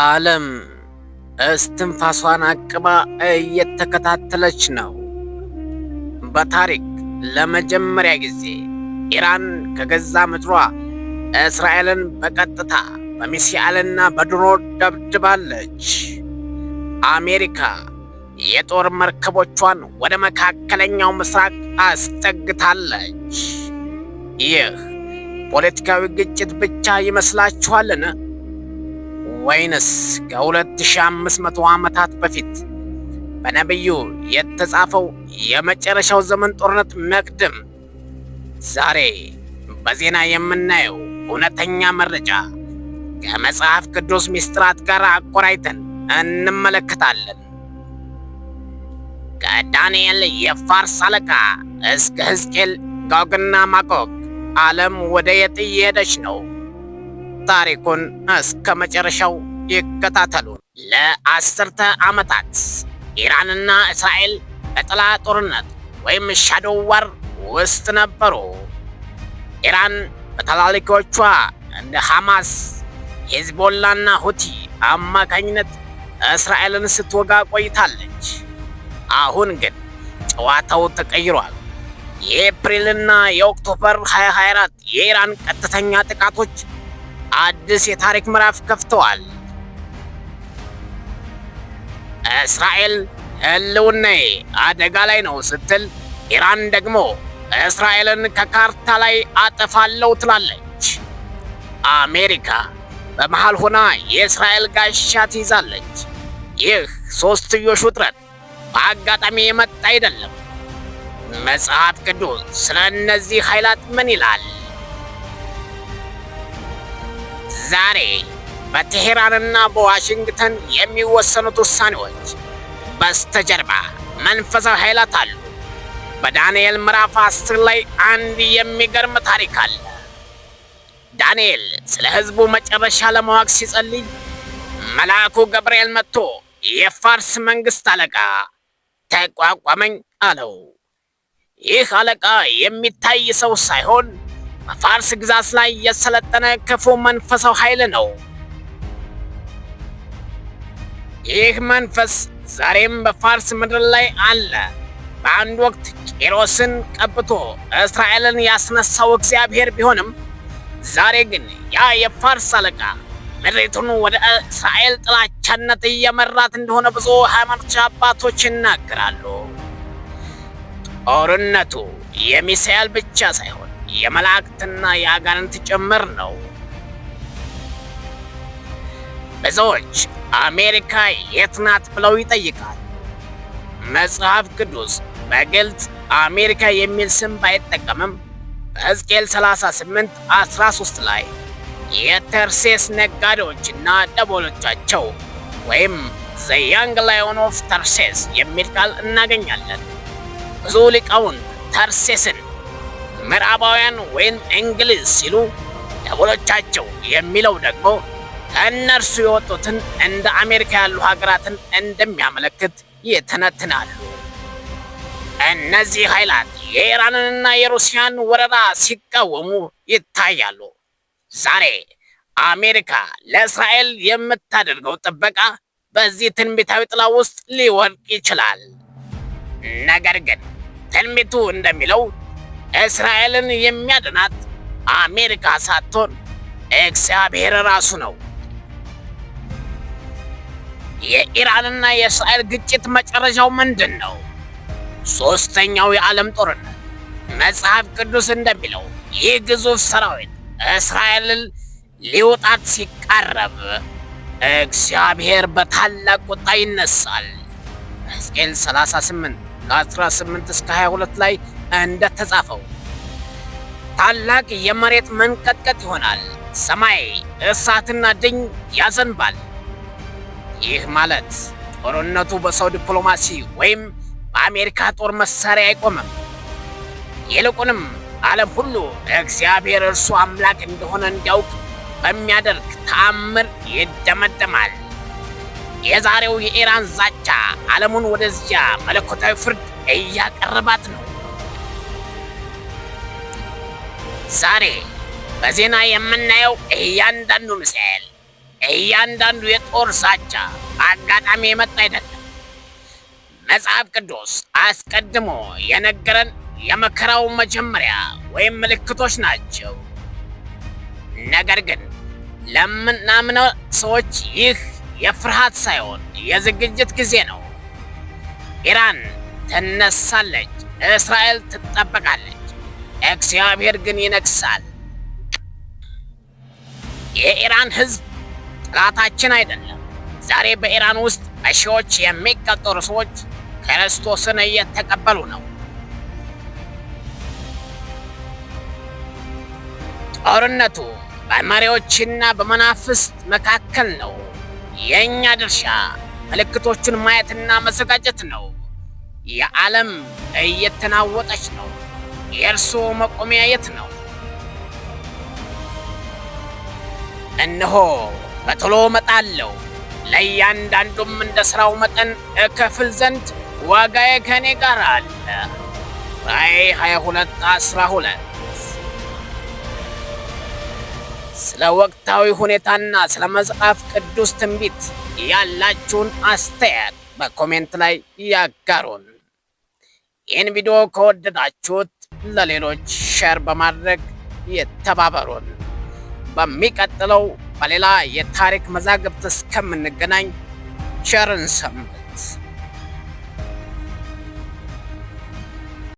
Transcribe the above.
ዓለም እስትንፋሷን አቅባ እየተከታተለች ነው። በታሪክ ለመጀመሪያ ጊዜ ኢራን ከገዛ ምድሯ እስራኤልን በቀጥታ በሚሳኤልና በድሮን ደብድባለች። አሜሪካ የጦር መርከቦቿን ወደ መካከለኛው ምስራቅ አስጠግታለች። ይህ ፖለቲካዊ ግጭት ብቻ ይመስላችኋልን? ወይንስ ከ2500 ዓመታት በፊት በነቢዩ የተጻፈው የመጨረሻው ዘመን ጦርነት መቅድም? ዛሬ በዜና የምናየው እውነተኛ መረጃ ከመጽሐፍ ቅዱስ ምስጢራት ጋር አቆራኝተን እንመለከታለን። ከዳንኤል የፋርስ አለቃ እስከ ሕዝቅኤል ጎግና ማጎግ ዓለም ወደ የት እየሄደች ነው? ታሪኩን እስከ መጨረሻው ይከታተሉ። ለአስርተ ዓመታት ኢራንና እስራኤል በጥላ ጦርነት ወይም ሻዶው ዋር ውስጥ ነበሩ። ኢራን በተላላኪዎቿ እንደ ሐማስ፣ ሄዝቦላና ሁቲ አማካኝነት እስራኤልን ስትወጋ ቆይታለች። አሁን ግን ጨዋታው ተቀይሯል። የኤፕሪልና የኦክቶበር 2024 የኢራን ቀጥተኛ ጥቃቶች አዲስ የታሪክ ምዕራፍ ከፍተዋል። እስራኤል ህልውናዬ አደጋ ላይ ነው ስትል፣ ኢራን ደግሞ እስራኤልን ከካርታ ላይ አጠፋለሁ ትላለች። አሜሪካ በመሃል ሆና የእስራኤል ጋሻ ትይዛለች። ይህ ሶስትዮሽ ውጥረት በአጋጣሚ የመጣ አይደለም። መጽሐፍ ቅዱስ ስለ እነዚህ ኃይላት ምን ይላል? ዛሬ በቴሄራንና በዋሽንግተን የሚወሰኑት ውሳኔዎች በስተጀርባ መንፈሳዊ ኃይላት አሉ። በዳንኤል ምዕራፍ 10 ላይ አንድ የሚገርም ታሪክ አለ። ዳንኤል ስለ ሕዝቡ መጨረሻ ለማወቅ ሲጸልይ መልአኩ ገብርኤል መጥቶ የፋርስ መንግሥት አለቃ ተቋቋመኝ አለው። ይህ አለቃ የሚታይ ሰው ሳይሆን በፋርስ ግዛት ላይ የሰለጠነ ክፉ መንፈሳዊ ኃይል ነው። ይህ መንፈስ ዛሬም በፋርስ ምድር ላይ አለ። በአንድ ወቅት ቂሮስን ቀብቶ እስራኤልን ያስነሳው እግዚአብሔር ቢሆንም ዛሬ ግን ያ የፋርስ አለቃ ምድሪቱን ወደ እስራኤል ጥላቻነት እየመራት እንደሆነ ብዙ ሃይማኖት አባቶች ይናገራሉ። ጦርነቱ የሚሳኤል ብቻ ሳይሆን የመላእክትና የአጋንንት ጭምር ነው። ብዙዎች አሜሪካ የት ናት ብለው ይጠይቃል። መጽሐፍ ቅዱስ በግልጽ አሜሪካ የሚል ስም ባይጠቀምም በሕዝቅኤል 38:13 ላይ የተርሴስ ነጋዴዎችና ደቦሎቻቸው ወይም ዘ ያንግ ላዮን ኦፍ ተርሴስ የሚል ቃል እናገኛለን። ብዙ ሊቃውንት ተርሴስን ምዕራባውያን ወይም እንግሊዝ ሲሉ፣ ደቦሎቻቸው የሚለው ደግሞ ከእነርሱ የወጡትን እንደ አሜሪካ ያሉ ሀገራትን እንደሚያመለክት ይተነትናሉ። እነዚህ ኃይላት የኢራንንና የሩሲያን ወረራ ሲቃወሙ ይታያሉ። ዛሬ አሜሪካ ለእስራኤል የምታደርገው ጥበቃ በዚህ ትንቢታዊ ጥላ ውስጥ ሊወድቅ ይችላል። ነገር ግን ትንቢቱ እንደሚለው እስራኤልን የሚያድናት አሜሪካ ሳትሆን እግዚአብሔር ራሱ ነው። የኢራንና የእስራኤል ግጭት መጨረሻው ምንድን ነው? ሶስተኛው የዓለም ጦርነት። መጽሐፍ ቅዱስ እንደሚለው ይህ ግዙፍ ሰራዊት እስራኤልን ሊውጣት ሲቃረብ እግዚአብሔር በታላቅ ቁጣ ይነሳል። ሕዝቅኤል 38:18-22 ላይ እንደተጻፈው ታላቅ የመሬት መንቀጥቀጥ ይሆናል፣ ሰማይ እሳትና ድኝ ያዘንባል። ይህ ማለት ጦርነቱ በሰው ዲፕሎማሲ ወይም በአሜሪካ ጦር መሳሪያ አይቆምም። ይልቁንም ዓለም ሁሉ እግዚአብሔር እርሱ አምላክ እንደሆነ እንዲያውቅ በሚያደርግ ተአምር ይደመደማል። የዛሬው የኢራን ዛቻ ዓለሙን ወደዚያ መለኮታዊ ፍርድ እያቀረባት ነው። ዛሬ በዜና የምናየው እያንዳንዱ ሚሳኤል፣ እያንዳንዱ የጦር ዛቻ አጋጣሚ የመጣ አይደለም። መጽሐፍ ቅዱስ አስቀድሞ የነገረን የመከራው መጀመሪያ ወይም ምልክቶች ናቸው። ነገር ግን ለምናምነው ሰዎች ይህ የፍርሃት ሳይሆን የዝግጅት ጊዜ ነው። ኢራን ትነሳለች፣ እስራኤል ትጠበቃለች፣ እግዚአብሔር ግን ይነግሳል። የኢራን ሕዝብ ጠላታችን አይደለም። ዛሬ በኢራን ውስጥ በሺዎች የሚቆጠሩ ሰዎች ክርስቶስን እየተቀበሉ ነው። ጦርነቱ በመሪዎችና በመናፍስት መካከል ነው። የእኛ ድርሻ ምልክቶቹን ማየትና መዘጋጀት ነው። የዓለም እየተናወጠች ነው። የእርሱ መቆሚያ የት ነው? እነሆ በቶሎ እመጣለሁ፣ ለእያንዳንዱም እንደ ሥራው መጠን እከፍል ዘንድ ዋጋዬ ከእኔ ጋር አለ። ራእይ 22:12። ስለ ወቅታዊ ሁኔታና ስለ መጽሐፍ ቅዱስ ትንቢት ያላችሁን አስተያየት በኮሜንት ላይ ያጋሩን። ይህን ቪዲዮ ከወደዳችሁት ለሌሎች ሼር በማድረግ የተባበሩን። በሚቀጥለው በሌላ የታሪክ መዛግብት እስከምንገናኝ ቸርን ሰንብቱ።